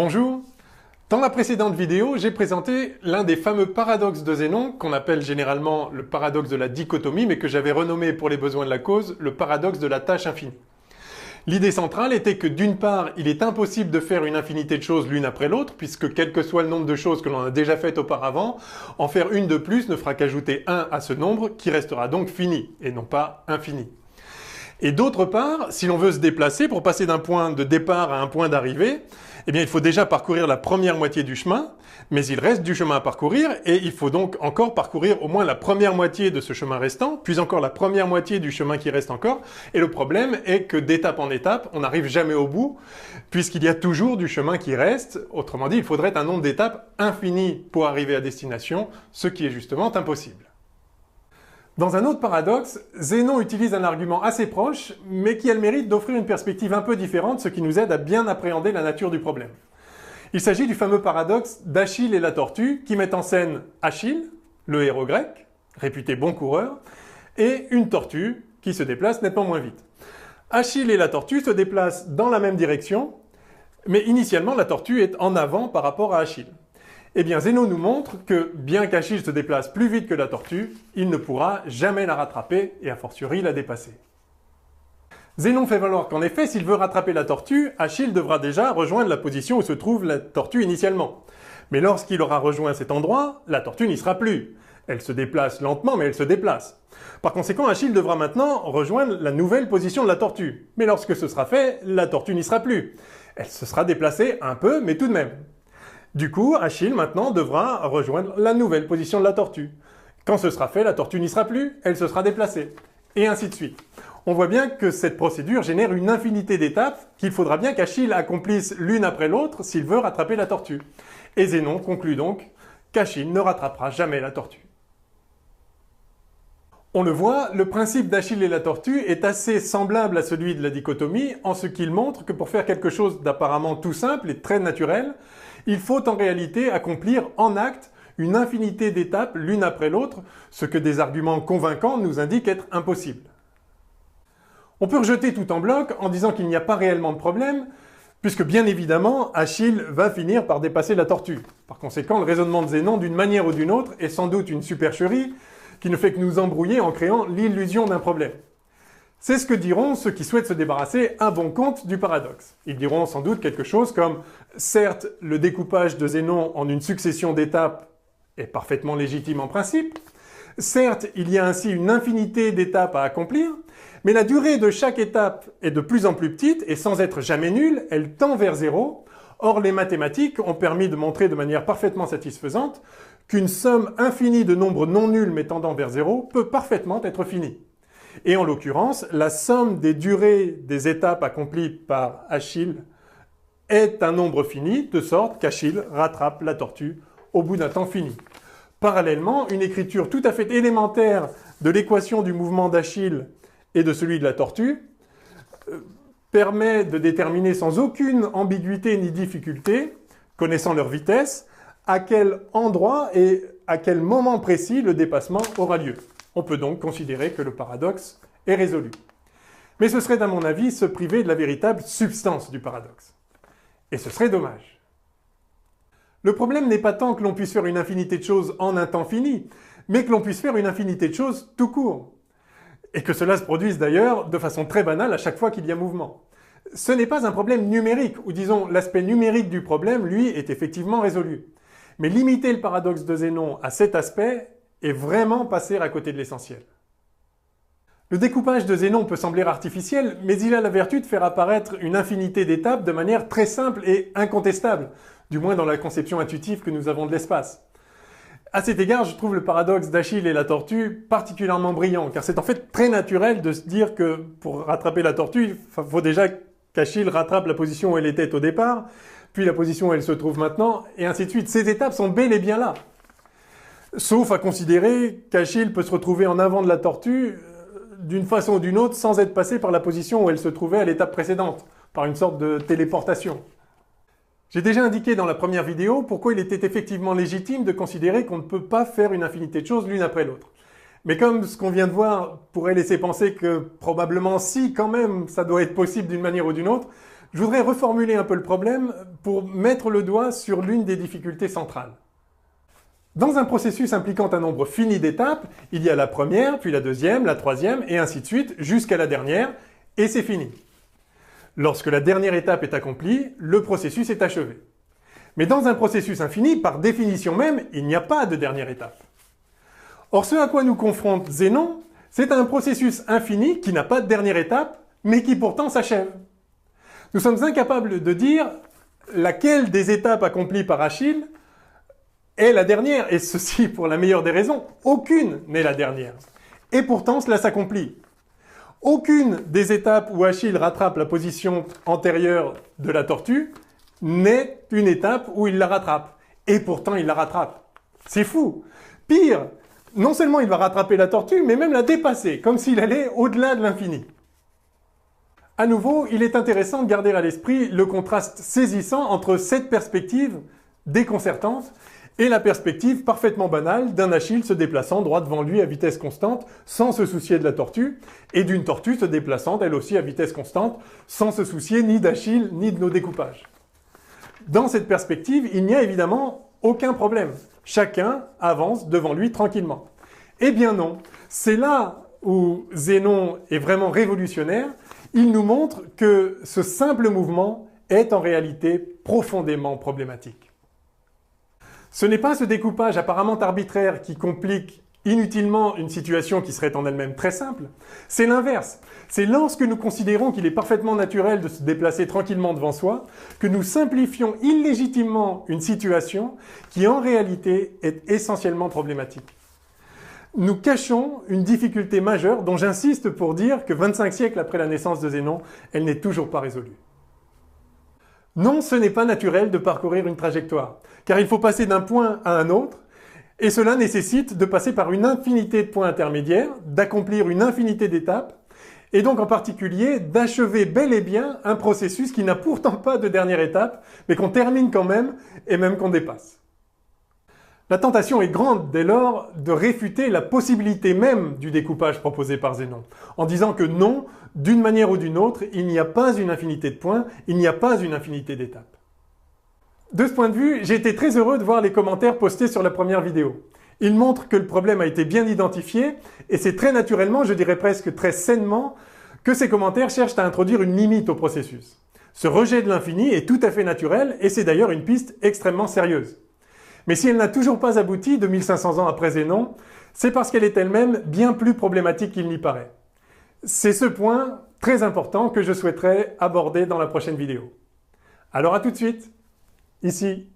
Bonjour. Dans la précédente vidéo, j'ai présenté l'un des fameux paradoxes de Zénon, qu'on appelle généralement le paradoxe de la dichotomie, mais que j'avais renommé pour les besoins de la cause, le paradoxe de la tâche infinie. L'idée centrale était que d'une part, il est impossible de faire une infinité de choses l'une après l'autre, puisque quel que soit le nombre de choses que l'on a déjà faites auparavant, en faire une de plus ne fera qu'ajouter 1 à ce nombre, qui restera donc fini, et non pas infini. Et d'autre part, si l'on veut se déplacer pour passer d'un point de départ à un point d'arrivée, eh bien il faut déjà parcourir la première moitié du chemin, mais il reste du chemin à parcourir et il faut donc encore parcourir au moins la première moitié de ce chemin restant, puis encore la première moitié du chemin qui reste encore. Et le problème est que d'étape en étape, on n'arrive jamais au bout, puisqu'il y a toujours du chemin qui reste. Autrement dit, il faudrait un nombre d'étapes infini pour arriver à destination, ce qui est justement impossible. Dans un autre paradoxe, Zénon utilise un argument assez proche, mais qui a le mérite d'offrir une perspective un peu différente, ce qui nous aide à bien appréhender la nature du problème. Il s'agit du fameux paradoxe d'Achille et la tortue, qui met en scène Achille, le héros grec, réputé bon coureur, et une tortue qui se déplace nettement moins vite. Achille et la tortue se déplacent dans la même direction, mais initialement la tortue est en avant par rapport à Achille. Eh bien, Zénon nous montre que, bien qu'Achille se déplace plus vite que la tortue, il ne pourra jamais la rattraper et a fortiori la dépasser. Zénon fait valoir qu'en effet, s'il veut rattraper la tortue, Achille devra déjà rejoindre la position où se trouve la tortue initialement. Mais lorsqu'il aura rejoint cet endroit, la tortue n'y sera plus. Elle se déplace lentement, mais elle se déplace. Par conséquent, Achille devra maintenant rejoindre la nouvelle position de la tortue. Mais lorsque ce sera fait, la tortue n'y sera plus. Elle se sera déplacée un peu, mais tout de même. Du coup, Achille maintenant devra rejoindre la nouvelle position de la tortue. Quand ce sera fait, la tortue n'y sera plus, elle se sera déplacée. Et ainsi de suite. On voit bien que cette procédure génère une infinité d'étapes qu'il faudra bien qu'Achille accomplisse l'une après l'autre s'il veut rattraper la tortue. Et Zénon conclut donc qu'Achille ne rattrapera jamais la tortue. On le voit, le principe d'Achille et la tortue est assez semblable à celui de la dichotomie en ce qu'il montre que pour faire quelque chose d'apparemment tout simple et très naturel, il faut en réalité accomplir en acte une infinité d'étapes l'une après l'autre, ce que des arguments convaincants nous indiquent être impossible. On peut rejeter tout en bloc en disant qu'il n'y a pas réellement de problème, puisque bien évidemment, Achille va finir par dépasser la tortue. Par conséquent, le raisonnement de Zénon, d'une manière ou d'une autre, est sans doute une supercherie qui ne fait que nous embrouiller en créant l'illusion d'un problème. C'est ce que diront ceux qui souhaitent se débarrasser un bon compte du paradoxe. Ils diront sans doute quelque chose comme « Certes, le découpage de Zénon en une succession d'étapes est parfaitement légitime en principe. Certes, il y a ainsi une infinité d'étapes à accomplir, mais la durée de chaque étape est de plus en plus petite et sans être jamais nulle, elle tend vers zéro. Or, les mathématiques ont permis de montrer de manière parfaitement satisfaisante qu'une somme infinie de nombres non nuls mais tendant vers zéro peut parfaitement être finie. Et en l'occurrence, la somme des durées des étapes accomplies par Achille est un nombre fini, de sorte qu'Achille rattrape la tortue au bout d'un temps fini. Parallèlement, une écriture tout à fait élémentaire de l'équation du mouvement d'Achille et de celui de la tortue permet de déterminer sans aucune ambiguïté ni difficulté, connaissant leur vitesse, à quel endroit et à quel moment précis le dépassement aura lieu. On peut donc considérer que le paradoxe est résolu. Mais ce serait, à mon avis, se priver de la véritable substance du paradoxe. Et ce serait dommage. Le problème n'est pas tant que l'on puisse faire une infinité de choses en un temps fini, mais que l'on puisse faire une infinité de choses tout court. Et que cela se produise d'ailleurs de façon très banale à chaque fois qu'il y a mouvement. Ce n'est pas un problème numérique, ou disons l'aspect numérique du problème, lui, est effectivement résolu. Mais limiter le paradoxe de Zénon à cet aspect est vraiment passer à côté de l'essentiel. Le découpage de Zénon peut sembler artificiel, mais il a la vertu de faire apparaître une infinité d'étapes de manière très simple et incontestable, du moins dans la conception intuitive que nous avons de l'espace. À cet égard, je trouve le paradoxe d'Achille et la tortue particulièrement brillant, car c'est en fait très naturel de se dire que pour rattraper la tortue, il faut déjà qu'Achille rattrape la position où elle était au départ, puis la position où elle se trouve maintenant, et ainsi de suite. Ces étapes sont bel et bien là. Sauf à considérer qu'Achille peut se retrouver en avant de la tortue d'une façon ou d'une autre sans être passé par la position où elle se trouvait à l'étape précédente, par une sorte de téléportation. J'ai déjà indiqué dans la première vidéo pourquoi il était effectivement légitime de considérer qu'on ne peut pas faire une infinité de choses l'une après l'autre. Mais comme ce qu'on vient de voir pourrait laisser penser que probablement si, quand même, ça doit être possible d'une manière ou d'une autre, Je voudrais reformuler un peu le problème pour mettre le doigt sur l'une des difficultés centrales. Dans un processus impliquant un nombre fini d'étapes, il y a la première, puis la deuxième, la troisième, et ainsi de suite, jusqu'à la dernière, et c'est fini. Lorsque la dernière étape est accomplie, le processus est achevé. Mais dans un processus infini, par définition même, il n'y a pas de dernière étape. Or, ce à quoi nous confronte Zénon, c'est un processus infini qui n'a pas de dernière étape, mais qui pourtant s'achève. Nous sommes incapables de dire laquelle des étapes accomplies par Achille est la dernière, et ceci pour la meilleure des raisons, aucune n'est la dernière. Et pourtant, cela s'accomplit. Aucune des étapes où Achille rattrape la position antérieure de la tortue n'est une étape où il la rattrape. Et pourtant, il la rattrape. C'est fou. Pire, non seulement il va rattraper la tortue, mais même la dépasser, comme s'il allait au-delà de l'infini. À nouveau, il est intéressant de garder à l'esprit le contraste saisissant entre cette perspective déconcertante et la perspective parfaitement banale d'un Achille se déplaçant droit devant lui à vitesse constante sans se soucier de la tortue, et d'une tortue se déplaçant elle aussi à vitesse constante sans se soucier ni d'Achille ni de nos découpages. Dans cette perspective, il n'y a évidemment aucun problème. Chacun avance devant lui tranquillement. Eh bien non, c'est là où Zénon est vraiment révolutionnaire. Il nous montre que ce simple mouvement est en réalité profondément problématique. Ce n'est pas ce découpage apparemment arbitraire qui complique inutilement une situation qui serait en elle-même très simple, c'est l'inverse. C'est lorsque nous considérons qu'il est parfaitement naturel de se déplacer tranquillement devant soi, que nous simplifions illégitimement une situation qui en réalité est essentiellement problématique. Nous cachons une difficulté majeure dont j'insiste pour dire que 25 siècles après la naissance de Zénon, elle n'est toujours pas résolue. Non, ce n'est pas naturel de parcourir une trajectoire, car il faut passer d'un point à un autre, et cela nécessite de passer par une infinité de points intermédiaires, d'accomplir une infinité d'étapes, et donc en particulier d'achever bel et bien un processus qui n'a pourtant pas de dernière étape, mais qu'on termine quand même, et même qu'on dépasse. La tentation est grande dès lors de réfuter la possibilité même du découpage proposé par Zénon, en disant que non, d'une manière ou d'une autre, il n'y a pas une infinité de points, il n'y a pas une infinité d'étapes. De ce point de vue, j'ai été très heureux de voir les commentaires postés sur la première vidéo. Ils montrent que le problème a été bien identifié, et c'est très naturellement, je dirais presque très sainement, que ces commentaires cherchent à introduire une limite au processus. Ce rejet de l'infini est tout à fait naturel, et c'est d'ailleurs une piste extrêmement sérieuse. Mais si elle n'a toujours pas abouti 2500 ans après Zénon, c'est parce qu'elle est elle-même bien plus problématique qu'il n'y paraît. C'est ce point très important que je souhaiterais aborder dans la prochaine vidéo. Alors à tout de suite, ici.